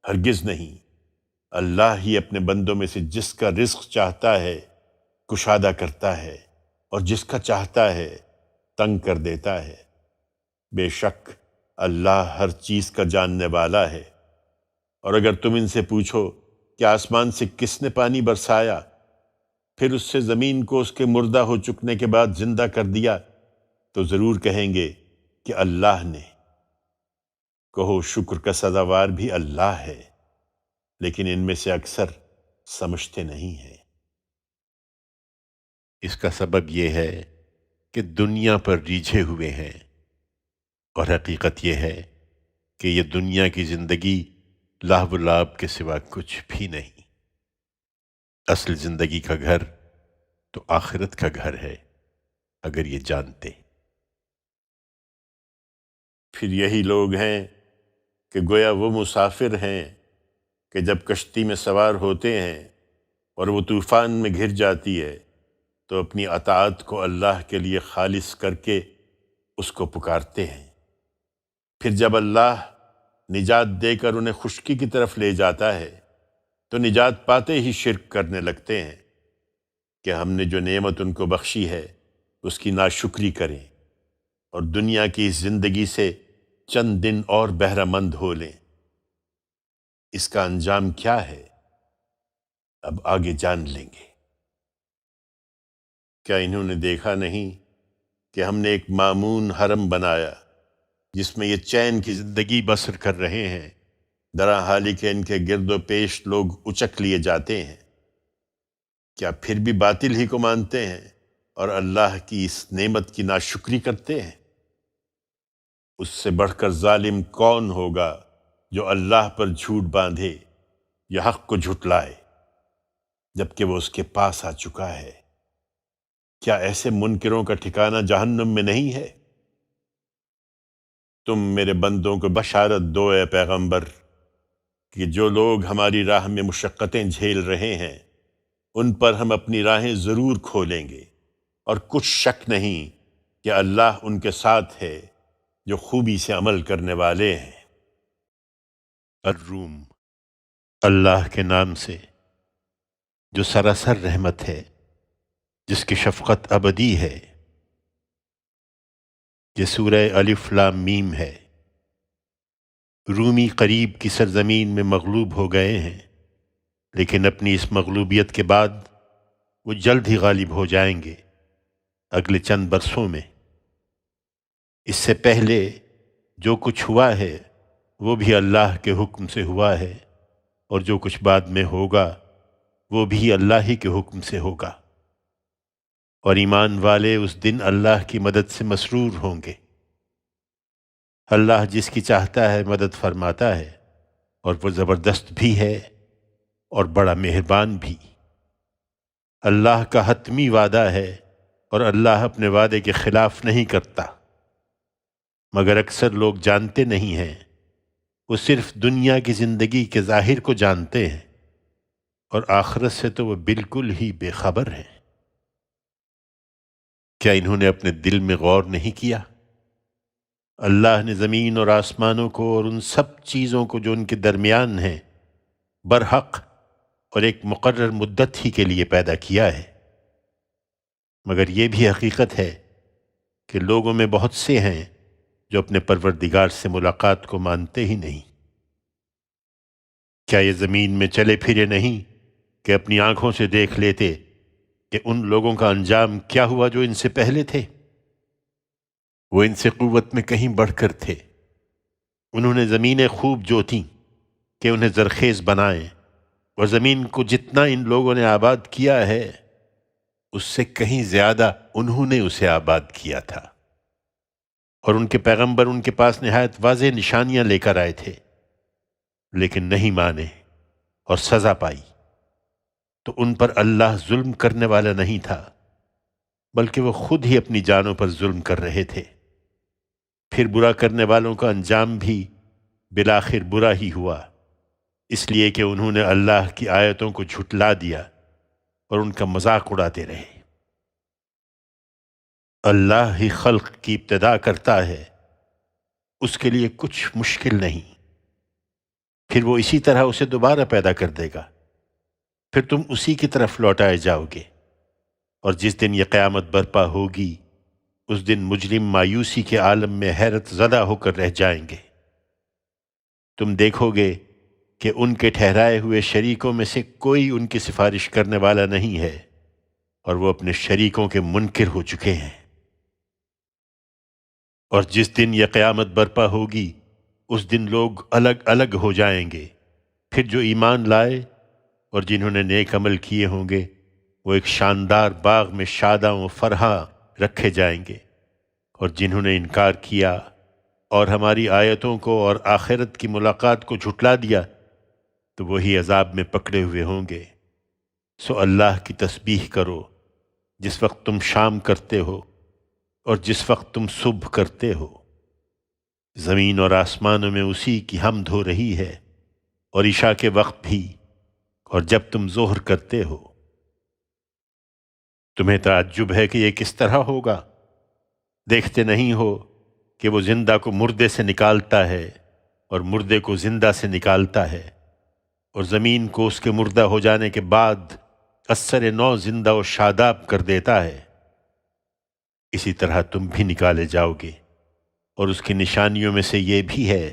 ہرگز نہیں، اللہ ہی اپنے بندوں میں سے جس کا رزق چاہتا ہے کشادہ کرتا ہے، اور جس کا چاہتا ہے تنگ کر دیتا ہے۔ بے شک اللہ ہر چیز کا جاننے والا ہے۔ اور اگر تم ان سے پوچھو کہ آسمان سے کس نے پانی برسایا، پھر اس سے زمین کو اس کے مردہ ہو چکنے کے بعد زندہ کر دیا، تو ضرور کہیں گے کہ اللہ نے۔ کہو شکر کا سزاوار بھی اللہ ہے، لیکن ان میں سے اکثر سمجھتے نہیں ہیں۔ اس کا سبب یہ ہے کہ دنیا پر ریجھے ہوئے ہیں، اور حقیقت یہ ہے کہ یہ دنیا کی زندگی لاہو و لعب کے سوا کچھ بھی نہیں۔ اصل زندگی کا گھر تو آخرت کا گھر ہے، اگر یہ جانتے۔ پھر یہی لوگ ہیں کہ گویا وہ مسافر ہیں کہ جب کشتی میں سوار ہوتے ہیں اور وہ طوفان میں گھر جاتی ہے تو اپنی اطاعت کو اللہ کے لیے خالص کر کے اس کو پکارتے ہیں۔ پھر جب اللہ نجات دے کر انہیں خشکی کی طرف لے جاتا ہے تو نجات پاتے ہی شرک کرنے لگتے ہیں کہ ہم نے جو نعمت ان کو بخشی ہے اس کی ناشکری کریں اور دنیا کی اس زندگی سے چند دن اور بہرہ مند ہو لیں۔ اس کا انجام کیا ہے اب آگے جان لیں گے۔ کیا انہوں نے دیکھا نہیں کہ ہم نے ایک مامون حرم بنایا جس میں یہ چین کی زندگی بسر کر رہے ہیں، درا حالی کہ ان کے گرد و پیش لوگ اچک لیے جاتے ہیں؟ کیا پھر بھی باطل ہی کو مانتے ہیں اور اللہ کی اس نعمت کی ناشکری کرتے ہیں؟ اس سے بڑھ کر ظالم کون ہوگا جو اللہ پر جھوٹ باندھے یا حق کو جھٹلائے جبکہ وہ اس کے پاس آ چکا ہے؟ کیا ایسے منکروں کا ٹھکانہ جہنم میں نہیں ہے؟ تم میرے بندوں کو بشارت دو اے پیغمبر کہ جو لوگ ہماری راہ میں مشقتیں جھیل رہے ہیں ان پر ہم اپنی راہیں ضرور کھولیں گے، اور کچھ شک نہیں کہ اللہ ان کے ساتھ ہے جو خوبی سے عمل کرنے والے ہیں۔ الروم، اللہ کے نام سے جو سراسر رحمت ہے، جس کی شفقت ابدی ہے۔ یہ سورہ الف لام میم ہے۔ رومی قریب کی سرزمین میں مغلوب ہو گئے ہیں، لیکن اپنی اس مغلوبیت کے بعد وہ جلد ہی غالب ہو جائیں گے اگلے چند برسوں میں۔ اس سے پہلے جو کچھ ہوا ہے وہ بھی اللہ کے حکم سے ہوا ہے، اور جو کچھ بعد میں ہوگا وہ بھی اللہ ہی کے حکم سے ہوگا، اور ایمان والے اس دن اللہ کی مدد سے مسرور ہوں گے۔ اللہ جس کی چاہتا ہے مدد فرماتا ہے، اور وہ زبردست بھی ہے اور بڑا مہربان بھی۔ اللہ کا حتمی وعدہ ہے اور اللہ اپنے وعدے کے خلاف نہیں کرتا، مگر اکثر لوگ جانتے نہیں ہیں۔ وہ صرف دنیا کی زندگی کے ظاہر کو جانتے ہیں، اور آخرت سے تو وہ بالکل ہی بے خبر ہیں۔ کیا انہوں نے اپنے دل میں غور نہیں کیا؟ اللہ نے زمین اور آسمانوں کو اور ان سب چیزوں کو جو ان کے درمیان ہیں برحق اور ایک مقرر مدت ہی کے لیے پیدا کیا ہے، مگر یہ بھی حقیقت ہے کہ لوگوں میں بہت سے ہیں جو اپنے پروردگار سے ملاقات کو مانتے ہی نہیں۔ کیا یہ زمین میں چلے پھرے نہیں کہ اپنی آنکھوں سے دیکھ لیتے کہ ان لوگوں کا انجام کیا ہوا جو ان سے پہلے تھے؟ وہ ان سے قوت میں کہیں بڑھ کر تھے۔ انہوں نے زمینیں خوب جوتیں کہ انہیں زرخیز بنائیں، اور زمین کو جتنا ان لوگوں نے آباد کیا ہے اس سے کہیں زیادہ انہوں نے اسے آباد کیا تھا، اور ان کے پیغمبر ان کے پاس نہایت واضح نشانیاں لے کر آئے تھے، لیکن نہیں مانے اور سزا پائی۔ تو ان پر اللہ ظلم کرنے والا نہیں تھا، بلکہ وہ خود ہی اپنی جانوں پر ظلم کر رہے تھے۔ پھر برا کرنے والوں کا انجام بھی بالآخر برا ہی ہوا، اس لیے کہ انہوں نے اللہ کی آیتوں کو جھٹلا دیا اور ان کا مذاق اڑاتے رہے۔ اللہ ہی خلق کی ابتدا کرتا ہے، اس کے لیے کچھ مشکل نہیں، پھر وہ اسی طرح اسے دوبارہ پیدا کر دے گا، پھر تم اسی کی طرف لوٹائے جاؤ گے، اور جس دن یہ قیامت برپا ہوگی اس دن مجرم مایوسی کے عالم میں حیرت زدہ ہو کر رہ جائیں گے۔ تم دیکھو گے کہ ان کے ٹھہرائے ہوئے شریکوں میں سے کوئی ان کی سفارش کرنے والا نہیں ہے، اور وہ اپنے شریکوں کے منکر ہو چکے ہیں۔ اور جس دن یہ قیامت برپا ہوگی اس دن لوگ الگ الگ ہو جائیں گے، پھر جو ایمان لائے اور جنہوں نے نیک عمل کیے ہوں گے وہ ایک شاندار باغ میں شاداں و فرحاں رکھے جائیں گے، اور جنہوں نے انکار کیا اور ہماری آیتوں کو اور آخرت کی ملاقات کو جھٹلا دیا تو وہی عذاب میں پکڑے ہوئے ہوں گے۔ سو اللہ کی تسبیح کرو جس وقت تم شام کرتے ہو اور جس وقت تم صبح کرتے ہو۔ زمین اور آسمانوں میں اسی کی حمد ہو رہی ہے، اور عشاء کے وقت بھی، اور جب تم ظہر کرتے ہو۔ تمہیں تعجب ہے کہ یہ کس طرح ہوگا؟ دیکھتے نہیں ہو کہ وہ زندہ کو مردے سے نکالتا ہے اور مردے کو زندہ سے نکالتا ہے، اور زمین کو اس کے مردہ ہو جانے کے بعد اثر نو زندہ و شاداب کر دیتا ہے۔ اسی طرح تم بھی نکالے جاؤ گے، اور اس کی نشانیوں میں سے یہ بھی ہے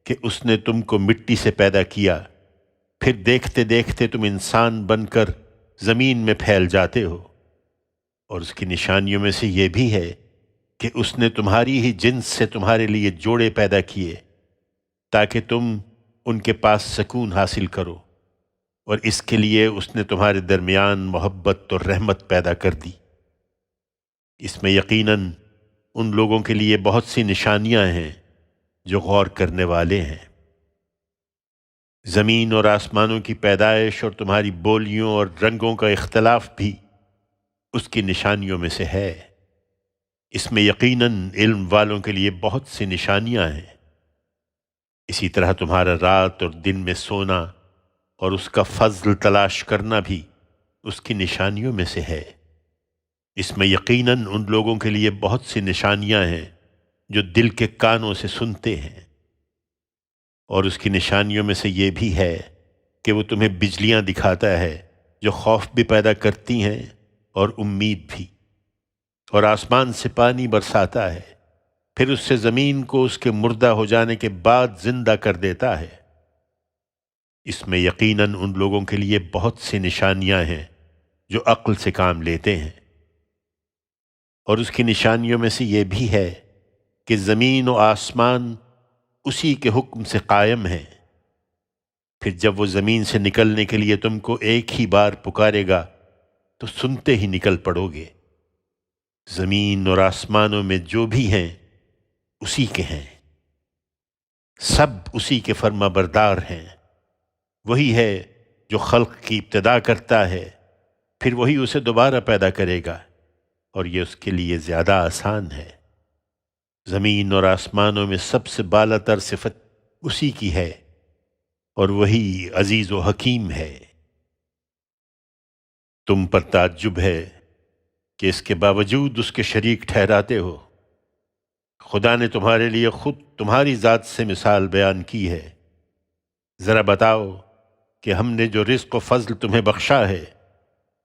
کہ اس نے تم کو مٹی سے پیدا کیا، پھر دیکھتے دیکھتے تم انسان بن کر زمین میں پھیل جاتے ہو۔ اور اس کی نشانیوں میں سے یہ بھی ہے کہ اس نے تمہاری ہی جنس سے تمہارے لیے جوڑے پیدا کیے تاکہ تم ان کے پاس سکون حاصل کرو، اور اس کے لیے اس نے تمہارے درمیان محبت اور رحمت پیدا کر دی۔ اس میں یقیناً ان لوگوں کے لیے بہت سی نشانیاں ہیں جو غور کرنے والے ہیں۔ زمین اور آسمانوں کی پیدائش اور تمہاری بولیوں اور رنگوں کا اختلاف بھی اس کی نشانیوں میں سے ہے۔ اس میں یقیناً علم والوں کے لیے بہت سی نشانیاں ہیں۔ اسی طرح تمہارا رات اور دن میں سونا اور اس کا فضل تلاش کرنا بھی اس کی نشانیوں میں سے ہے۔ اس میں یقیناً ان لوگوں کے لیے بہت سی نشانیاں ہیں جو دل کے کانوں سے سنتے ہیں۔ اور اس کی نشانیوں میں سے یہ بھی ہے کہ وہ تمہیں بجلیاں دکھاتا ہے جو خوف بھی پیدا کرتی ہیں اور امید بھی، اور آسمان سے پانی برساتا ہے، پھر اس سے زمین کو اس کے مردہ ہو جانے کے بعد زندہ کر دیتا ہے۔ اس میں یقیناً ان لوگوں کے لیے بہت سی نشانیاں ہیں جو عقل سے کام لیتے ہیں۔ اور اس کی نشانیوں میں سے یہ بھی ہے کہ زمین و آسمان اسی کے حکم سے قائم ہیں۔ پھر جب وہ زمین سے نکلنے کے لیے تم کو ایک ہی بار پکارے گا تو سنتے ہی نکل پڑو گے۔ زمین اور آسمانوں میں جو بھی ہیں اسی کے ہیں، سب اسی کے فرما بردار ہیں۔ وہی ہے جو خلق کی ابتدا کرتا ہے، پھر وہی اسے دوبارہ پیدا کرے گا، اور یہ اس کے لیے زیادہ آسان ہے۔ زمین اور آسمانوں میں سب سے بالا تر صفت اسی کی ہے، اور وہی عزیز و حکیم ہے۔ تم پر تعجب ہے کہ اس کے باوجود اس کے شریک ٹھہراتے ہو۔ خدا نے تمہارے لیے خود تمہاری ذات سے مثال بیان کی ہے۔ ذرا بتاؤ کہ ہم نے جو رزق و فضل تمہیں بخشا ہے،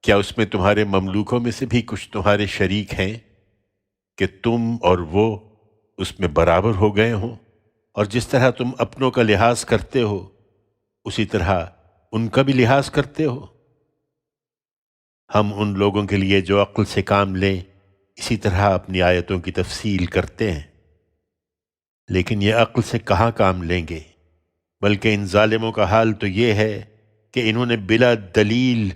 کیا اس میں تمہارے مملوکوں میں سے بھی کچھ تمہارے شریک ہیں کہ تم اور وہ اس میں برابر ہو گئے ہوں؟ اور جس طرح تم اپنوں کا لحاظ کرتے ہو اسی طرح ان کا بھی لحاظ کرتے ہو۔ ہم ان لوگوں کے لیے جو عقل سے کام لیں اسی طرح اپنی آیتوں کی تفصیل کرتے ہیں، لیکن یہ عقل سے کہاں کام لیں گے؟ بلکہ ان ظالموں کا حال تو یہ ہے کہ انہوں نے بلا دلیل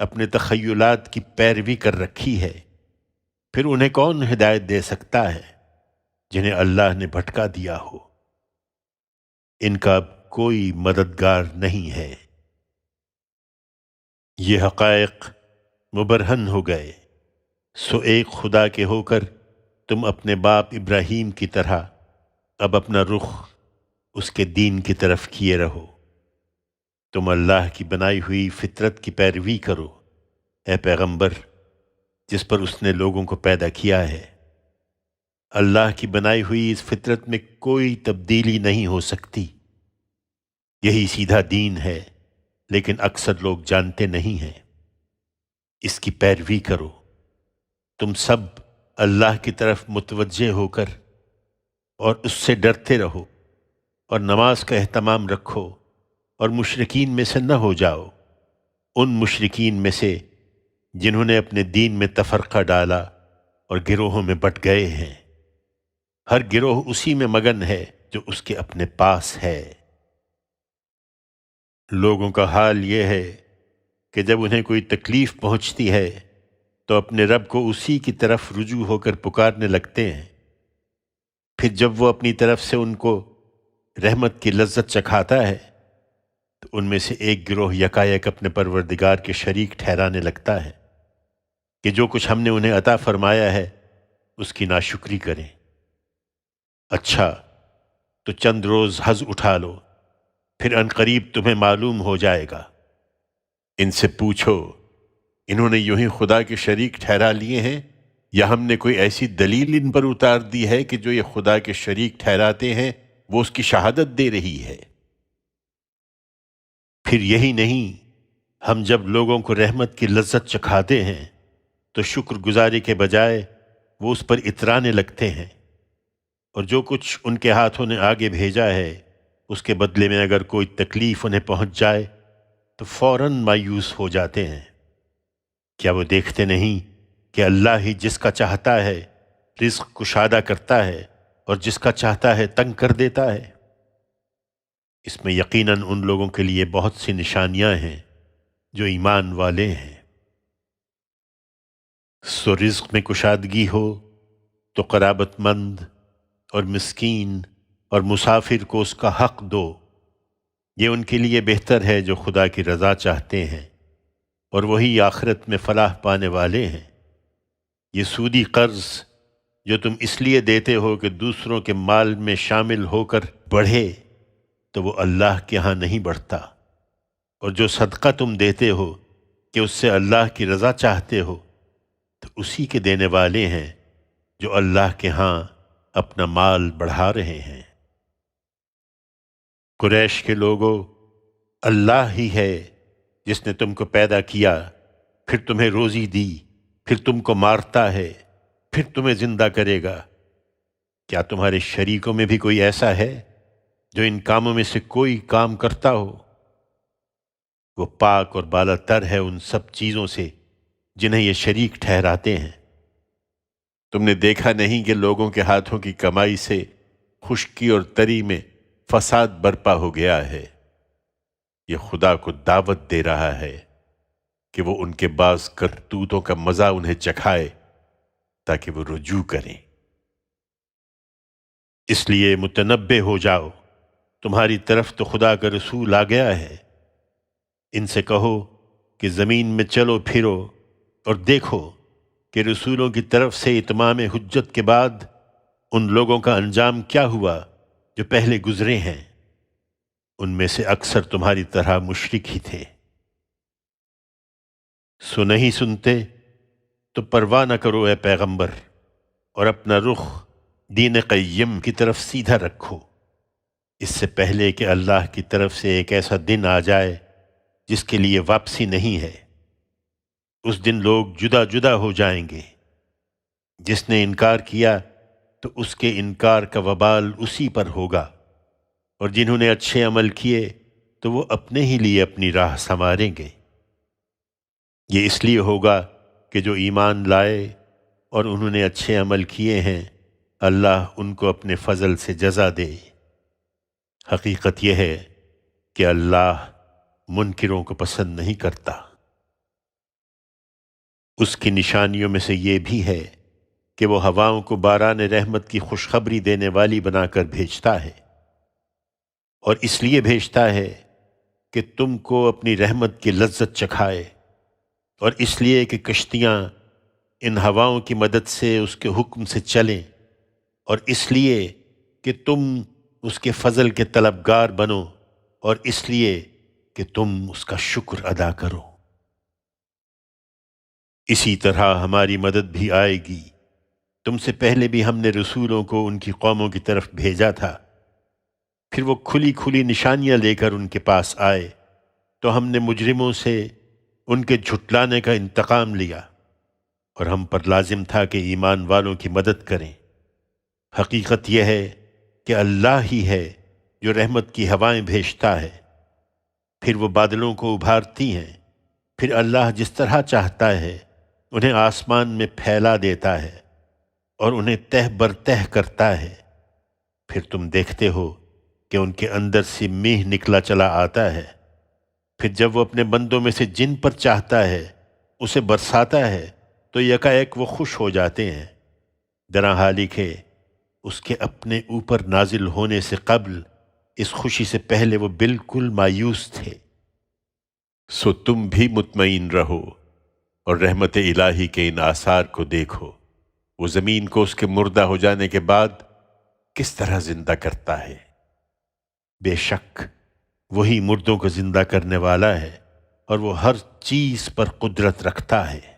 اپنے تخیلات کی پیروی کر رکھی ہے۔ پھر انہیں کون ہدایت دے سکتا ہے جنہیں اللہ نے بھٹکا دیا ہو؟ ان کا اب کوئی مددگار نہیں ہے۔ یہ حقائق مبرہن ہو گئے، سو ایک خدا کے ہو کر تم اپنے باپ ابراہیم کی طرح اب اپنا رخ اس کے دین کی طرف کیے رہو۔ تم اللہ کی بنائی ہوئی فطرت کی پیروی کرو اے پیغمبر، جس پر اس نے لوگوں کو پیدا کیا ہے۔ اللہ کی بنائی ہوئی اس فطرت میں کوئی تبدیلی نہیں ہو سکتی۔ یہی سیدھا دین ہے، لیکن اکثر لوگ جانتے نہیں ہیں۔ اس کی پیروی کرو۔ تم سب اللہ کی طرف متوجہ ہو کر اور اس سے ڈرتے رہو اور نماز کا اہتمام رکھو اور مشرکین میں سے نہ ہو جاؤ، ان مشرکین میں سے جنہوں نے اپنے دین میں تفرقہ ڈالا اور گروہوں میں بٹ گئے ہیں۔ ہر گروہ اسی میں مگن ہے جو اس کے اپنے پاس ہے۔ لوگوں کا حال یہ ہے کہ جب انہیں کوئی تکلیف پہنچتی ہے تو اپنے رب کو اسی کی طرف رجوع ہو کر پکارنے لگتے ہیں، پھر جب وہ اپنی طرف سے ان کو رحمت کی لذت چکھاتا ہے تو ان میں سے ایک گروہ یکایک اپنے پروردگار کے شریک ٹھہرانے لگتا ہے کہ جو کچھ ہم نے انہیں عطا فرمایا ہے اس کی ناشکری کریں۔ اچھا تو چند روز حظ اٹھا لو، پھر عنقریب تمہیں معلوم ہو جائے گا۔ ان سے پوچھو انہوں نے یوں ہی خدا کے شریک ٹھہرا لیے ہیں یا ہم نے کوئی ایسی دلیل ان پر اتار دی ہے کہ جو یہ خدا کے شریک ٹھہراتے ہیں وہ اس کی شہادت دے رہی ہے؟ پھر یہی نہیں، ہم جب لوگوں کو رحمت کی لذت چکھاتے ہیں تو شکر گزاری کے بجائے وہ اس پر اترانے لگتے ہیں، اور جو کچھ ان کے ہاتھوں نے آگے بھیجا ہے اس کے بدلے میں اگر کوئی تکلیف انہیں پہنچ جائے تو فوراً مایوس ہو جاتے ہیں۔ کیا وہ دیکھتے نہیں کہ اللہ ہی جس کا چاہتا ہے رزق کشادہ کرتا ہے اور جس کا چاہتا ہے تنگ کر دیتا ہے؟ اس میں یقیناً ان لوگوں کے لیے بہت سی نشانیاں ہیں جو ایمان والے ہیں۔ سو رزق میں کشادگی ہو تو قرابت مند اور مسکین اور مسافر کو اس کا حق دو، یہ ان کے لیے بہتر ہے جو خدا کی رضا چاہتے ہیں، اور وہی آخرت میں فلاح پانے والے ہیں۔ یہ سودی قرض جو تم اس لیے دیتے ہو کہ دوسروں کے مال میں شامل ہو کر بڑھے تو وہ اللہ کے ہاں نہیں بڑھتا، اور جو صدقہ تم دیتے ہو کہ اس سے اللہ کی رضا چاہتے ہو تو اسی کے دینے والے ہیں جو اللہ کے ہاں اپنا مال بڑھا رہے ہیں۔ قریش کے لوگو، اللہ ہی ہے جس نے تم کو پیدا کیا، پھر تمہیں روزی دی، پھر تم کو مارتا ہے، پھر تمہیں زندہ کرے گا۔ کیا تمہارے شریکوں میں بھی کوئی ایسا ہے جو ان کاموں میں سے کوئی کام کرتا ہو؟ وہ پاک اور بالا تر ہے ان سب چیزوں سے جنہیں یہ شریک ٹھہراتے ہیں۔ تم نے دیکھا نہیں کہ لوگوں کے ہاتھوں کی کمائی سے خشکی اور تری میں فساد برپا ہو گیا ہے؟ یہ خدا کو دعوت دے رہا ہے کہ وہ ان کے بعض کرتوتوں کا مزہ انہیں چکھائے تاکہ وہ رجوع کریں۔ اس لیے متنبہ ہو جاؤ، تمہاری طرف تو خدا کا رسول آ گیا ہے۔ ان سے کہو کہ زمین میں چلو پھرو اور دیکھو کہ رسولوں کی طرف سے اتمام حجت کے بعد ان لوگوں کا انجام کیا ہوا جو پہلے گزرے ہیں۔ ان میں سے اکثر تمہاری طرح مشرک ہی تھے۔ سو نہیں سنتے تو پرواہ نہ کرو اے پیغمبر، اور اپنا رخ دین قیم کی طرف سیدھا رکھو، اس سے پہلے کہ اللہ کی طرف سے ایک ایسا دن آ جائے جس کے لیے واپسی نہیں ہے۔ اس دن لوگ جدا جدا ہو جائیں گے۔ جس نے انکار کیا تو اس کے انکار کا وبال اسی پر ہوگا، اور جنہوں نے اچھے عمل کیے تو وہ اپنے ہی لیے اپنی راہ سنواریں گے۔ یہ اس لیے ہوگا کہ جو ایمان لائے اور انہوں نے اچھے عمل کیے ہیں اللہ ان کو اپنے فضل سے جزا دے۔ حقیقت یہ ہے کہ اللہ منکروں کو پسند نہیں کرتا۔ اس کی نشانیوں میں سے یہ بھی ہے کہ وہ ہواؤں کو باران رحمت کی خوشخبری دینے والی بنا کر بھیجتا ہے، اور اس لیے بھیجتا ہے کہ تم کو اپنی رحمت کی لذت چکھائے، اور اس لیے کہ کشتیاں ان ہواؤں کی مدد سے اس کے حکم سے چلیں، اور اس لیے کہ تم اس کے فضل کے طلبگار بنو، اور اس لیے کہ تم اس کا شکر ادا کرو۔ اسی طرح ہماری مدد بھی آئے گی۔ تم سے پہلے بھی ہم نے رسولوں کو ان کی قوموں کی طرف بھیجا تھا، پھر وہ کھلی کھلی نشانیاں لے کر ان کے پاس آئے تو ہم نے مجرموں سے ان کے جھٹلانے کا انتقام لیا۔ اور ہم پر لازم تھا کہ ایمان والوں کی مدد کریں۔ حقیقت یہ ہے کہ اللہ ہی ہے جو رحمت کی ہوائیں بھیجتا ہے، پھر وہ بادلوں کو ابھارتی ہیں، پھر اللہ جس طرح چاہتا ہے انہیں آسمان میں پھیلا دیتا ہے اور انہیں تہ بر تہ کرتا ہے، پھر تم دیکھتے ہو کہ ان کے اندر سے میہ نکلا چلا آتا ہے، پھر جب وہ اپنے بندوں میں سے جن پر چاہتا ہے اسے برساتا ہے تو یکایک وہ خوش ہو جاتے ہیں، درا حالی کہ اس کے اپنے اوپر نازل ہونے سے قبل اس خوشی سے پہلے وہ بالکل مایوس تھے۔ سو تم بھی مطمئن رہو اور رحمت الہی کے ان آثار کو دیکھو، وہ زمین کو اس کے مردہ ہو جانے کے بعد کس طرح زندہ کرتا ہے۔ بے شک وہی مردوں کو زندہ کرنے والا ہے اور وہ ہر چیز پر قدرت رکھتا ہے۔